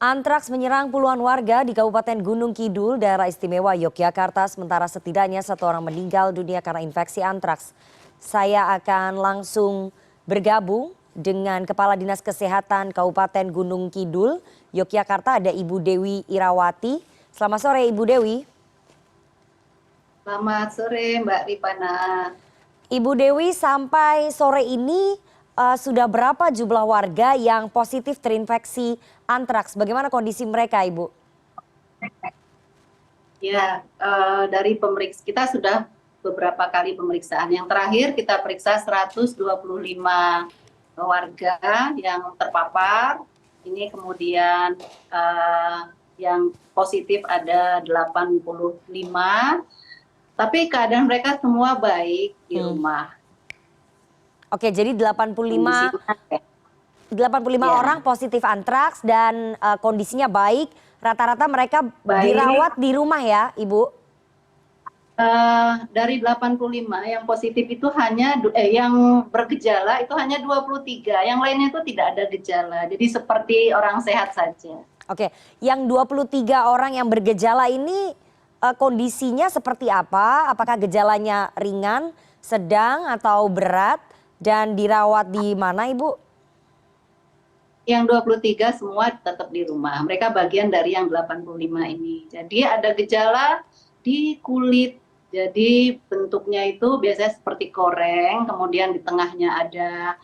Antraks menyerang puluhan warga di Kabupaten Gunung Kidul, daerah istimewa Yogyakarta, sementara setidaknya satu orang meninggal dunia karena infeksi antraks. Saya akan langsung bergabung dengan Kepala Dinas Kesehatan Kabupaten Gunung Kidul, Yogyakarta, ada Ibu Dewi Irawati. Selamat sore Ibu Dewi. Selamat sore Mbak Ripana. Ibu Dewi, sampai sore ini sudah berapa jumlah warga yang positif terinfeksi antraks? Bagaimana kondisi mereka, Ibu? Ya, dari kita sudah beberapa kali pemeriksaan. Yang terakhir kita periksa 125 warga yang terpapar. Ini kemudian yang positif ada 85. Tapi keadaan mereka semua baik di rumah. Oke, jadi 85 Ya, orang positif antraks dan kondisinya baik. Rata-rata mereka baik. dirawat di rumah ya, Ibu? Dari 85 yang positif itu yang bergejala itu hanya 23, yang lainnya itu tidak ada gejala. Jadi seperti orang sehat saja. Oke, yang 23 orang yang bergejala ini kondisinya seperti apa? Apakah gejalanya ringan, sedang, atau berat? Dan dirawat di mana, Ibu? Yang 23 semua tetap di rumah. Mereka bagian dari yang 85 ini. Jadi ada gejala di kulit. Jadi bentuknya itu biasanya seperti koreng, kemudian di tengahnya ada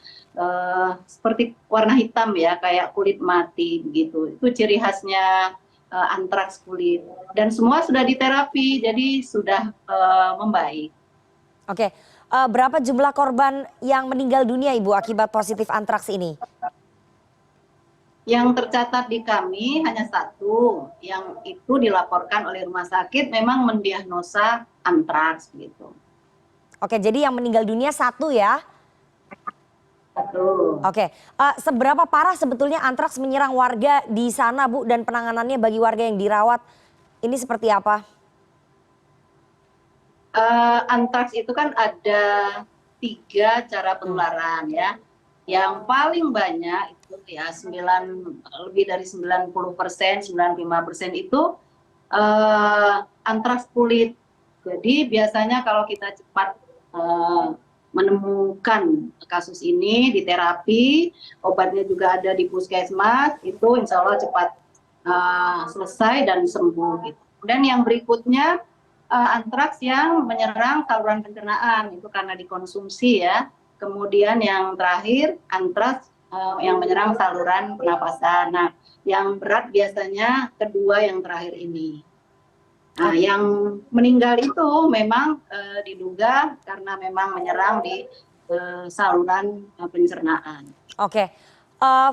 seperti warna hitam ya, kayak kulit mati begitu. Itu ciri khasnya antraks kulit. Dan semua sudah diterapi, jadi sudah membaik. Oke, berapa jumlah korban yang meninggal dunia, Ibu, akibat positif antraks ini? Yang tercatat di kami hanya satu, yang itu dilaporkan oleh rumah sakit memang mendiagnosa antraks gitu. Oke, jadi yang meninggal dunia satu ya? Satu. Oke, seberapa parah sebetulnya antraks menyerang warga di sana, Bu, dan penanganannya bagi warga yang dirawat ini seperti apa? Antraks itu kan ada 3 cara penularan ya. Yang paling banyak itu ya lebih dari 90%, 95% itu antraks kulit. Jadi biasanya kalau kita cepat menemukan kasus ini di terapi, obatnya juga ada di puskesmas, itu insya Allah cepat selesai dan sembuh gitu. Dan yang berikutnya antraks yang menyerang saluran pencernaan, itu karena dikonsumsi ya. Kemudian yang terakhir antraks yang menyerang saluran pernapasan. Nah, yang berat biasanya kedua yang terakhir ini. Nah, yang meninggal itu memang diduga karena memang menyerang di saluran pencernaan. Oke,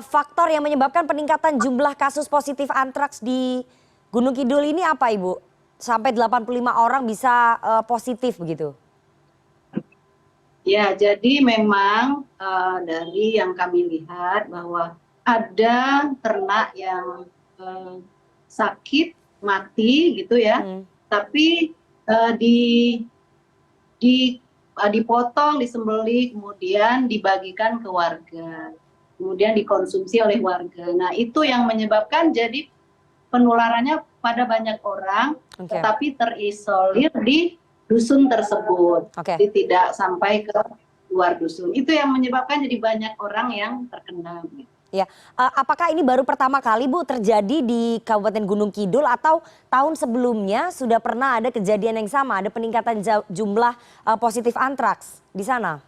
faktor yang menyebabkan peningkatan jumlah kasus positif antraks di Gunung Kidul ini apa, Ibu? Sampai 85 orang bisa positif begitu? Ya, jadi memang dari yang kami lihat bahwa ada ternak yang sakit, mati gitu ya, tapi dipotong, disembelih, kemudian dibagikan ke warga, kemudian dikonsumsi oleh warga. Nah, itu yang menyebabkan jadi penularannya pada banyak orang, tetapi terisolir di dusun tersebut, jadi tidak sampai ke luar dusun. Itu yang menyebabkan jadi banyak orang yang terkena. Ya, apakah ini baru pertama kali, Bu, terjadi di Kabupaten Gunung Kidul atau tahun sebelumnya sudah pernah ada kejadian yang sama, ada peningkatan jumlah positif antraks di sana?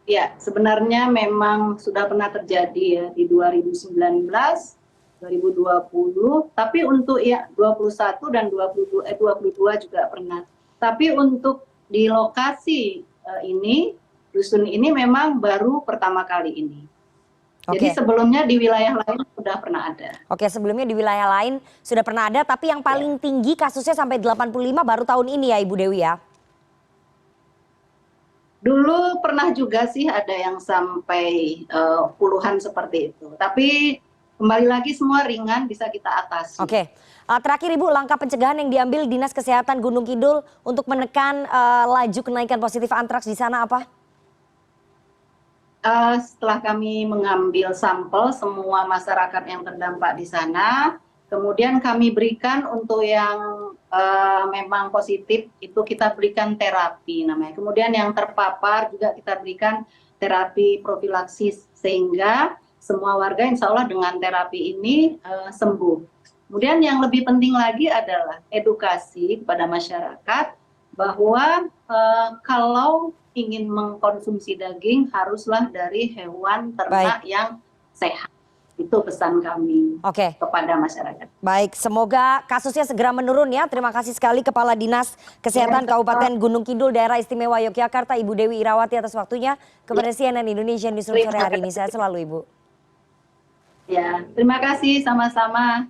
Ya, sebenarnya memang sudah pernah terjadi ya di 2019, 2020, tapi untuk ya 21 dan 22 juga pernah. Tapi untuk di lokasi dusun ini memang baru pertama kali ini. Jadi sebelumnya di wilayah lain sudah pernah ada. Oke, sebelumnya di wilayah lain sudah pernah ada, tapi yang paling tinggi kasusnya sampai 85 baru tahun ini ya, Ibu Dewi ya? Dulu pernah juga sih ada yang sampai puluhan seperti itu. Tapi kembali lagi semua ringan, bisa kita atasi. Oke, terakhir Ibu, langkah pencegahan yang diambil Dinas Kesehatan Gunung Kidul untuk menekan laju kenaikan positif antraks di sana apa? Setelah kami mengambil sampel semua masyarakat yang terdampak di sana, kemudian kami berikan untuk yang memang positif itu kita berikan terapi namanya. Kemudian yang terpapar juga kita berikan terapi profilaksis sehingga semua warga insya Allah dengan terapi ini sembuh. Kemudian yang lebih penting lagi adalah edukasi kepada masyarakat bahwa kalau ingin mengkonsumsi daging haruslah dari hewan ternak yang sehat. Itu pesan kami kepada masyarakat. Baik, semoga kasusnya segera menurun ya. Terima kasih sekali Kepala Dinas Kesehatan Kabupaten Gunung Kidul Daerah Istimewa Yogyakarta, Ibu Dewi Irawati atas waktunya kepada CNN Indonesia Newsroom sore hari ini. Saya selalu Ibu. Ya, terima kasih sama-sama.